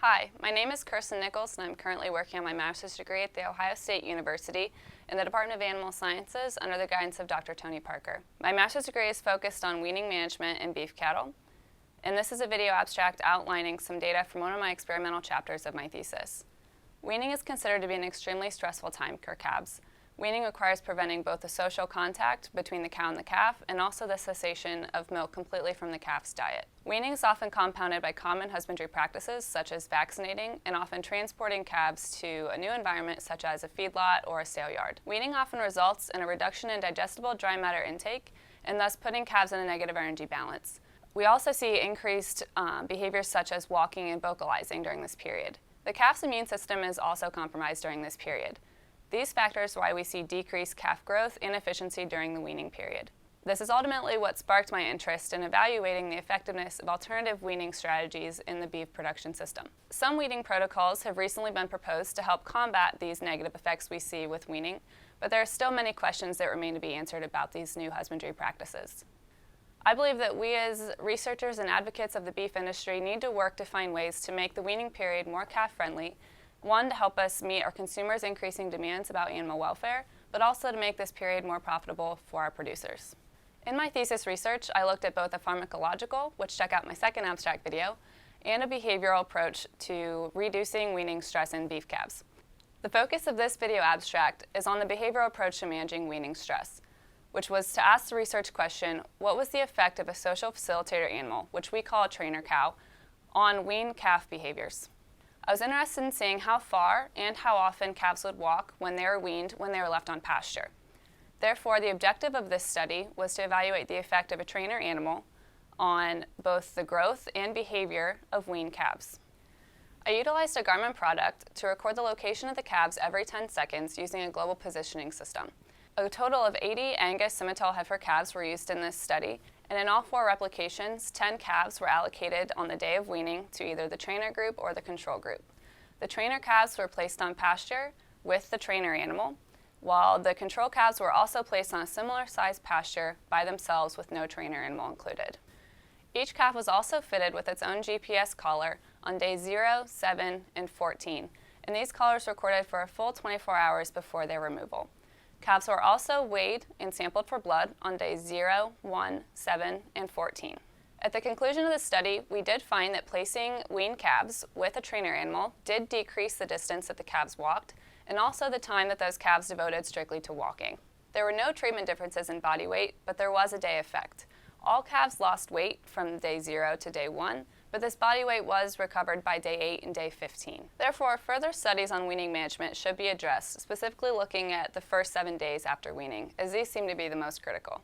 Hi, my name is Kirsten Nickels, and I'm currently working on my master's degree at The Ohio State University in the Department of Animal Sciences under the guidance of Dr. Tony Parker. My master's degree is focused on weaning management in beef cattle, and this is a video abstract outlining some data from one of my experimental chapters of my thesis. Weaning is considered to be an extremely stressful time for calves. Weaning requires preventing both the social contact between the cow and the calf and also the cessation of milk completely from the calf's diet. Weaning is often compounded by common husbandry practices such as vaccinating and often transporting calves to a new environment such as a feedlot or a sale yard. Weaning often results in a reduction in digestible dry matter intake and thus putting calves in a negative energy balance. We also see increased behaviors such as walking and vocalizing during this period. The calf's immune system is also compromised during this period. These factors are why we see decreased calf growth and efficiency during the weaning period. This is ultimately what sparked my interest in evaluating the effectiveness of alternative weaning strategies in the beef production system. Some weaning protocols have recently been proposed to help combat these negative effects we see with weaning, but there are still many questions that remain to be answered about these new husbandry practices. I believe that we as researchers and advocates of the beef industry need to work to find ways to make the weaning period more calf-friendly. One, to help us meet our consumers' increasing demands about animal welfare, but also to make this period more profitable for our producers. In my thesis research, I looked at both a pharmacological, which check out my second abstract video, and a behavioral approach to reducing weaning stress in beef calves. The focus of this video abstract is on the behavioral approach to managing weaning stress, which was to ask the research question, what was the effect of a social facilitator animal, which we call a trainer cow, on wean calf behaviors? I was interested in seeing how far and how often calves would walk when they were weaned when they were left on pasture. Therefore, the objective of this study was to evaluate the effect of a trainer animal on both the growth and behavior of weaned calves. I utilized a Garmin product to record the location of the calves every 10 seconds using a global positioning system. A total of 80 Angus Simmental heifer calves were used in this study, and in all 4 replications, 10 calves were allocated on the day of weaning to either the trainer group or the control group. The trainer calves were placed on pasture with the trainer animal, while the control calves were also placed on a similar sized pasture by themselves with no trainer animal included. Each calf was also fitted with its own GPS collar on days 0, 7, and 14, and these collars recorded for a full 24 hours before their removal. Calves were also weighed and sampled for blood on days 0, 1, 7, and 14. At the conclusion of the study, we did find that placing weaned calves with a trainer animal did decrease the distance that the calves walked, and also the time that those calves devoted strictly to walking. There were no treatment differences in body weight, but there was a day effect. All calves lost weight from day 0 to day 1, but this body weight was recovered by day 8 and day 15. Therefore, further studies on weaning management should be addressed, specifically looking at the first 7 days after weaning, as these seem to be the most critical.